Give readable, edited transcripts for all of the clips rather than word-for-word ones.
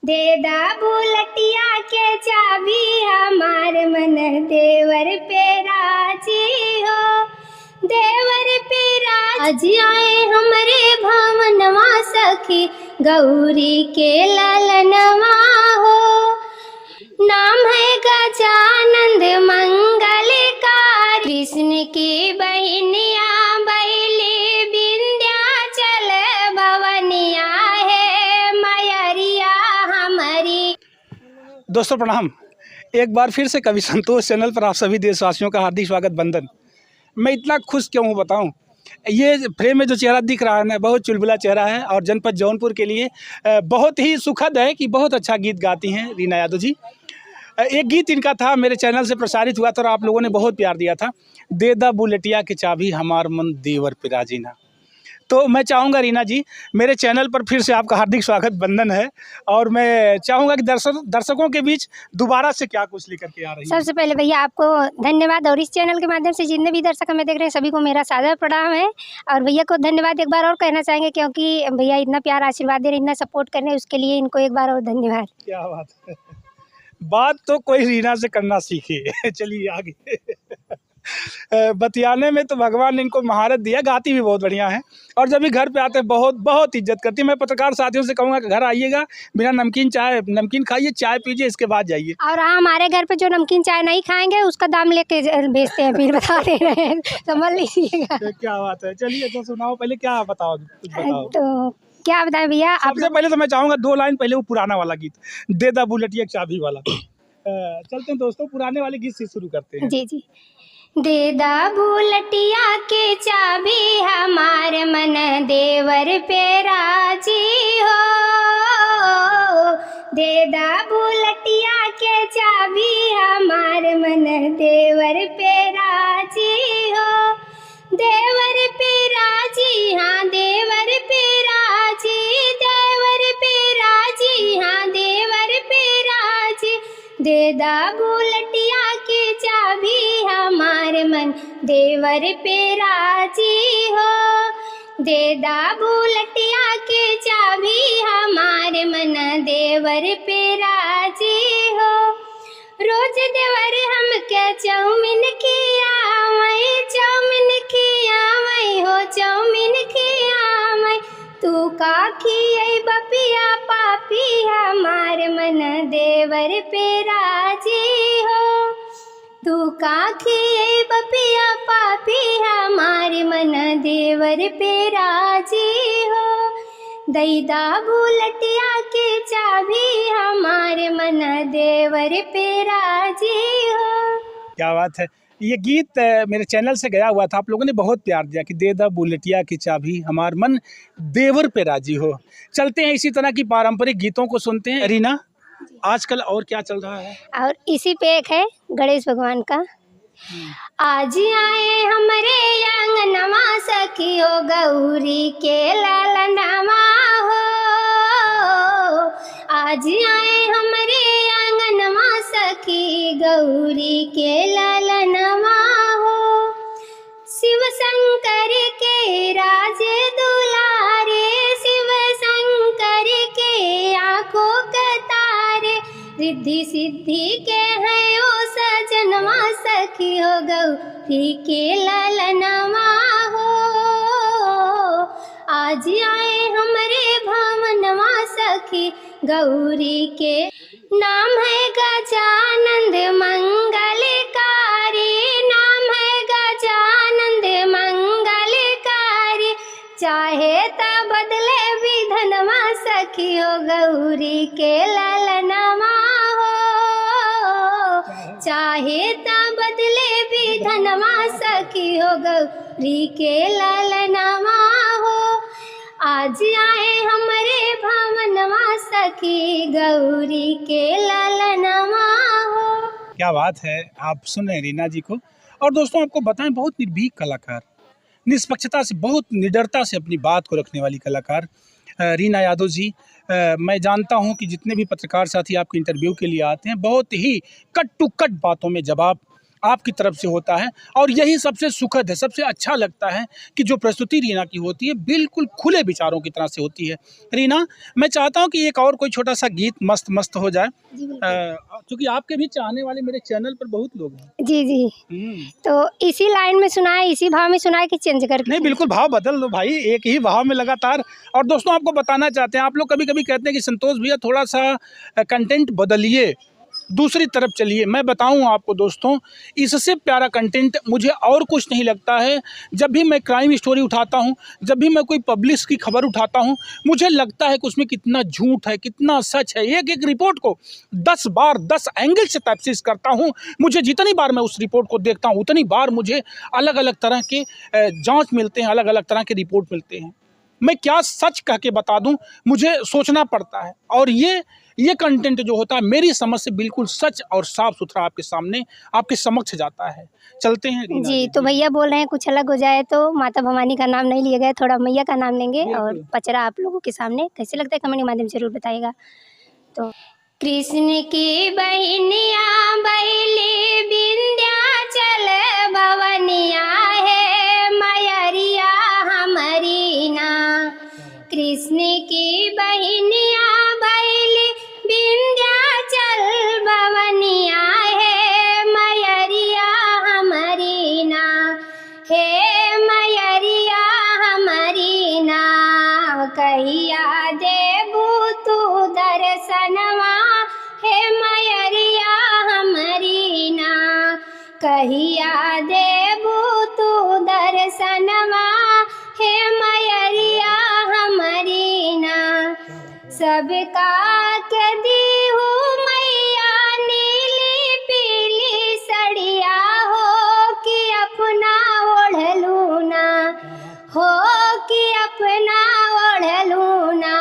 देदा बुलटिया के चाबी हमार मन देवर पे राजी हो, देवर पे राजी आए हमरे भवनवा सखी गौरी के ललनवा हो। नाम है गजानंद मंगलकार, कृष्ण की बहनिया बैली विंध्याचल भवनिया है मयरिया हमारी। दोस्तों प्रणाम। एक बार फिर से कवि संतोष चैनल पर आप सभी देशवासियों का हार्दिक स्वागत बंदन। मैं इतना खुश क्यों हूँ बताऊँ। ये फ्रेम में जो चेहरा दिख रहा है ना, बहुत चुलबुला चेहरा है और जनपद जौनपुर के लिए बहुत ही सुखद है कि बहुत अच्छा गीत गाती हैं रीना यादव जी। एक गीत इनका था, मेरे चैनल से प्रसारित हुआ था और आप लोगों ने बहुत प्यार दिया था, देदा बुलेटिया के चाबी हमार मन देवर पे राजी ना। तो मैं चाहूँगा रीना जी, मेरे चैनल पर फिर से आपका हार्दिक स्वागत बंदन है और मैं चाहूँगा कि दर्शकों के बीच दोबारा से क्या कुछ लेकर के आ रही है। सबसे पहले भैया आपको धन्यवाद और इस चैनल के माध्यम से जितने भी दर्शक हमें देख रहे हैं सभी को मेरा सादर प्रणाम है। और भैया को धन्यवाद एक बार और कहना चाहेंगे क्योंकि भैया इतना प्यार आशीर्वाद दे रहे, इतना सपोर्ट कर रहे हैं, उसके लिए इनको एक बार और धन्यवाद। क्या बात है। बात तो कोई रीना से करना सीखे। चलिए आगे। बतियाने में तो भगवान ने इनको महारत दिया, गाती भी बहुत बढ़िया है और जब भी घर पे आते हैं बहुत बहुत इज्जत करती है। मैं पत्रकार साथियों से कहूँगा कि घर आइएगा, बिना नमकीन खाइए, चाय पीजिए, इसके बाद जाइए। और हमारे घर पे जो नमकीन चाय नहीं खाएंगे उसका दाम लेके भेजते हैं, फिर बता दे रहे हैं, समझ लीजिएगा। क्या बात है। चलिए तो सुनाओ, पहले क्या बताओ, कुछ बताओ। तो क्या बताएं भैया। सबसे पहले तो मैं चाहूँगा 2 लाइन पहले वो पुराना वाला गीत, देदा बुलेटिया चाबी वाला। चलते हैं दोस्तों, पुराने वाले गीत से शुरू करते हैं। जी जी। देदा बुलटिया के चाबी हमार मन देवर पे राजी हो, देदा बुलटिया के चाबी हमार मन देवर पे राजी हो, देवर पे राजी हाँ देवर पे राजी, देवर पे राजी हाँ देवर पे राजी, देदा बुलटिया के चाबी हमार मन देवर पे राजी हो, देदा बुलटिया के चाबी हमार मन देवर पे राजी हो। रोज देवर हम क्या चाउमीन खियावै, चाउमीन खियावै हो, चाउमीन खियावै, तू का खियै बपिया पापी हमार मन देवर पे राजी हो, तू का खियै बपिया पापी हमार मन देवर पे राजी हो, दैदा बुलटिया के चाबी हमार मन देवर पे राजी हो। क्या बात है। ये गीत मेरे चैनल से गया हुआ था, आप लोगों ने बहुत प्यार दिया कि देदा बुलेटिया की चाबी हमार मन देवर पे राजी हो। चलते हैं इसी तरह की पारंपरिक गीतों को सुनते हैं। रीना, आजकल और क्या चल रहा है? और इसी पे एक है गणेश भगवान का, आज आए हमरे आंगनवा सखियो गौरी के ललनवा हो, आज आए हमरे आंगनवा सखी गौरी के ललनवा हो, शिव शंकर के राजे दुलारे, शिव शंकर के आंखों के तारे, रिद्धि सिद्धि के हैं ओ सजनवा सखियो गौरी के ललनवा हो, आज आए हमरे भवनवा सखी गौरी के, नाम है गजानंद मंगलकारी, नाम है गजानंद मंगलकारी, चाहे ता बदले विधनवा सखियो गौरी के ललनवा हो, चाहे ता बदले विधनवा सखियो गौरी के ललनवा हो, आज आए हमरे भवनवा सखी गौरी के ललनवा हो। क्या बात है। आप सुन रहे हैं रीना जी को। और दोस्तों आपको बताएं, बहुत निर्भीक कलाकार, निष्पक्षता से, बहुत निडरता से अपनी बात को रखने वाली कलाकार रीना यादव जी। मैं जानता हूं कि जितने भी पत्रकार साथी आपके इंटरव्यू के लिए आते हैं, बहुत ही कट टू कट बातों में जवाब आपकी तरफ से होता है और यही सबसे सुखद है, सबसे अच्छा लगता है कि जो प्रस्तुति रीना की होती है बिल्कुल खुले विचारों की तरह से होती है। रीना, मैं चाहता हूँ कि एक और कोई छोटा सा गीत मस्त मस्त हो जाए, जी बिल्कुल। क्योंकि आपके भी चाहने वाले मेरे चैनल पर बहुत लोग हैं। जी, जी। तो इसी लाइन में सुनाए, इसी भाव में सुनाए कि चेंज करके? नहीं, बिल्कुल भाव बदल लो भाई, एक ही भाव में लगातार। और दोस्तों आपको बताना चाहते हैं, आप लोग कभी-कभी कहते हैं कि संतोष भैया थोड़ा-सा कंटेंट बदलिए, दूसरी तरफ चलिए। मैं बताऊँ आपको दोस्तों, इससे प्यारा कंटेंट मुझे और कुछ नहीं लगता है। जब भी मैं क्राइम स्टोरी उठाता हूँ, जब भी मैं कोई पब्लिश की खबर उठाता हूँ, मुझे लगता है कि उसमें कितना झूठ है, कितना सच है। एक-एक रिपोर्ट को 10 बार 10 एंगल से तफ्तीश करता हूँ। मुझे जितनी बार मैं उस रिपोर्ट को देखता हूँ, उतनी बार मुझे अलग-अलग तरह के जाँच मिलते हैं, अलग-अलग तरह के रिपोर्ट मिलते हैं। मैं क्या सच कह के बता दूं, मुझे सोचना पड़ता है। और ये कंटेंट जो होता है मेरी समझ से बिल्कुल सच और साफ सुथरा आपके सामने, आपके समक्ष जाता है। चलते हैं रीना जी, तो भैया बोल रहे हैं कुछ अलग हो जाए तो माता भवानी का नाम नहीं लिया गया, थोड़ा मैया का नाम लेंगे और बिल्कुल। पचरा आप लोगों के सामने कैसे लगता है कमेंट के माध्यम से ज़रूर बताइएगा। तो कृष्ण की बहनिया बैली विंध्याचल भवनिया है मयरिया हमारी ना। कृष्ण की बहनिया बैली विंध्याचल भवनिया है मयरिया हमारी ना। हे मयरिया हमारी ना, कहिया देबू तू दर्शनवा। हे मयरिया हमारी ना, कहिया देबू तू दर्शनवा। हे मयरिया हमारी ना, सबका के दीहू मैया नीली पीली सड़िया हो कि अपना ओढ़लू ना। हो कि अपना ओढ़लू ना,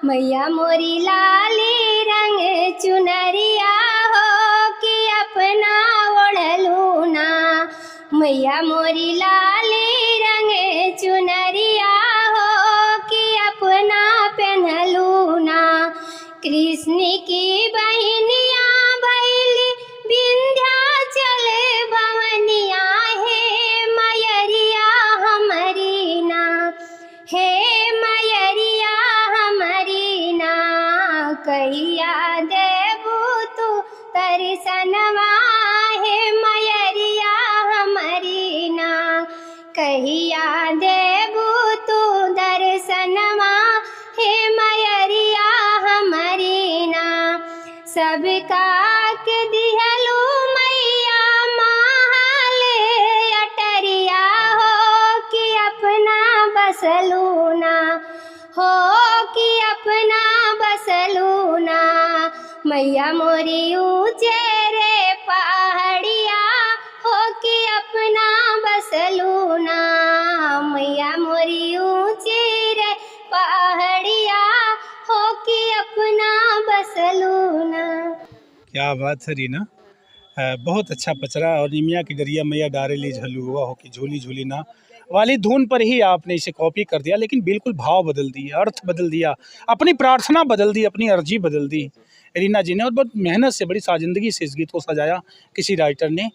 मैया मोरी लाली रंग चुनरिया हो कि अपना ओढ़लू ना। मैया मोरी लाली रंग चुनरिया हो कि अपना पहनलू ना। कृष्ण की बहनिया बैली विंध्याचल भवनिया है मयरिया हमारी ना। हे मयरिया हमारी ना, कहिया देबू तू दर्शनवा। हे मयरिया हमारी ना, कहिया देबू तू दर्शनवा। हे मयरिया हमारी ना, सबका के दिहलू मैया महल अटरिया हो कि अपना बसलू ना। हो कि अपना बसलू ना, मैया मोरी ऊँचे रे पहाड़िया हो कि अपना बसलू ना। मैया मोरी ऊँचे रे पहाड़िया हो कि अपना बसलू ना। क्या बात है रीना, बहुत अच्छा पचरा। और निमिया की डरिया मैया डारेली झलुआ हो कि झूली झूली ना वाली धुन पर ही आपने इसे कॉपी कर दिया, लेकिन बिल्कुल भाव बदल दिए, अर्थ बदल दिया, अपनी प्रार्थना बदल दी, अपनी अर्जी बदल दी रीना जी ने। और बहुत मेहनत से, बड़ी साजिंदगी से इस गीत को सजाया किसी राइटर ने,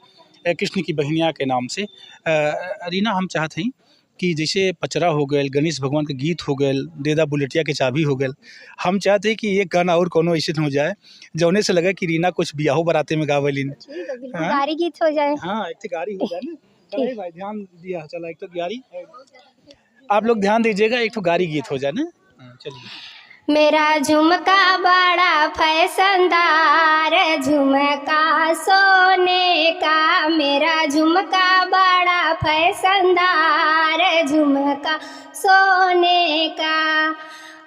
कृष्ण की बहनिया के नाम से। रीना, हम चाहते हैं कि जैसे पचरा हो गए, गणेश भगवान के गीत हो गए, देदा बुलेटिया के चाबी हो गए, हम चाहते हैं कि एक गाना और कोनो ऐसे हो जाए जौने से लगे कि रीना कुछ बियाहो बराते में गावलिन। हाँ? गारी गीत हो जाए। हाँ, एक तो गाड़ी हो जाए ना। चलो भाई ध्यान दिया, चला एक तो गाड़ी, आप लोग ध्यान दीजिएगा, एक तो गाड़ी गीत हो जाए ना। चलिए। मेरा झुमका बड़ा फैशनदार, झुमका सोने का। मेरा झुमका बड़ा फैशनदार, झुमका सोने का।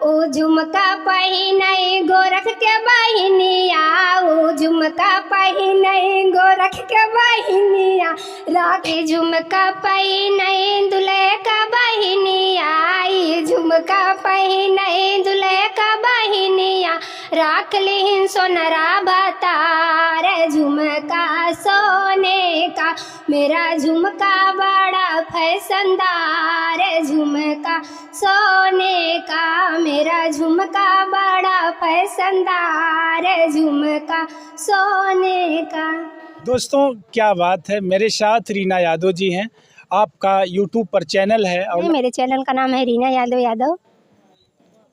ओ झुमका पहिनई गोरख के बहिनिया, ओ झुमका पहिनई गोरख के बहिनिया। राखी झुमका पहिनई दुल्हे का बहिनिया, ई झुमका पहिनई दुल्हे का बहिनिया। राख लिहिन सोनरा बतार, झुमका सोने का। मेरा झुमका बड़ा फैशनदार, झुमका सोने का। मेरा झुमका बड़ा फैशनदार, झुमका सोने का। दोस्तों क्या बात है, मेरे साथ रीना यादव जी हैं। आपका यूट्यूब पर चैनल है और मेरे चैनल का नाम है रीना यादव यादव।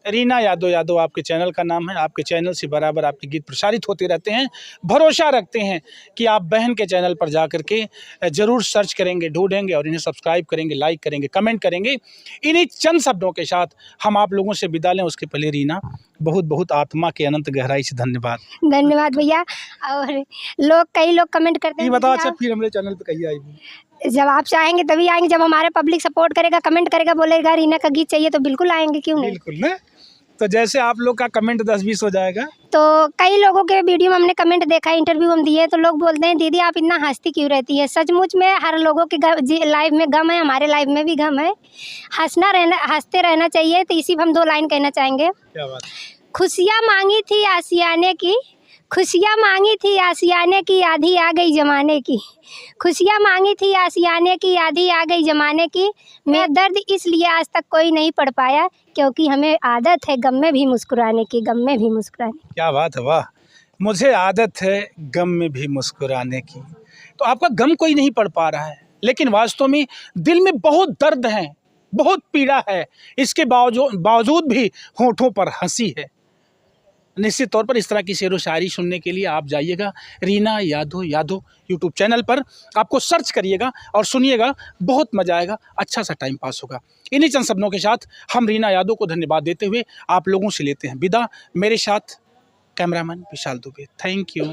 रीना यादव यादव आपके चैनल का नाम है। आपके चैनल से बराबर आपके गीत प्रसारित होते रहते हैं। भरोसा रखते हैं कि आप बहन के चैनल पर जा कर के ज़रूर सर्च करेंगे, ढूंढेंगे और इन्हें सब्सक्राइब करेंगे, लाइक करेंगे, कमेंट करेंगे। इन्हीं चंद शब्दों के साथ हम आप लोगों से विदा लें। उसके पहले रीना, बहुत बहुत आत्मा के अनंत गहराई से धन्यवाद। धन्यवाद भैया। और कई लोग कमेंट करते ये हैं बताओ, दीदी अच्छा फिर हमारे चैनल पे कहिए आएगी? जब आप चाहेंगे तभी आएंगे, जब हमारे पब्लिक सपोर्ट करेगा, कमेंट करेगा, बोलेगा रीना का गीत चाहिए तो बिल्कुल आएंगे, क्यों नहीं। बिल्कुल ना। तो जैसे आप लोग का कमेंट 10-20 हो जाएगा। तो कई लोगों के वीडियो में हमने कमेंट देखा, इंटरव्यू हम दिए, तो लोग बोलते हैं दीदी आप इतना हंसती क्यों रहती है। सचमुच में हर लोगों के लाइफ में गम है, हमारे लाइफ में भी गम है। हंसते रहना चाहिए। तो इसी पर हम 2 लाइन कहना चाहेंगे। क्या बात। खुशियाँ मांगी थी आशियाने की, खुशियाँ मांगी थी आशियाने की, आधी आ गई ज़माने की। खुशियाँ मांगी थी आशियाने की, आधी आ गई ज़माने की। मैं दर्द इसलिए आज तक कोई नहीं पढ़ पाया, क्योंकि हमें आदत है गम में भी मुस्कुराने की, गम में भी मुस्कुराने की। क्या बात है, वाह। मुझे आदत है गम में भी मुस्कुराने की। तो आपका गम कोई नहीं पढ़ पा रहा है, लेकिन वास्तव में दिल में बहुत दर्द है, बहुत पीड़ा है। इसके बावजूद भी होठों पर हंसी है। निश्चित तौर पर इस तरह की शेरो शायरी सुनने के लिए आप जाइएगा रीना यादव यूट्यूब चैनल पर। आपको सर्च करिएगा और सुनिएगा, बहुत मजा आएगा, अच्छा सा टाइम पास होगा। इन्हीं चंद शब्दों के साथ हम रीना यादव को धन्यवाद देते हुए आप लोगों से लेते हैं विदा। मेरे साथ cameraman Vishal Dubey. Thank you.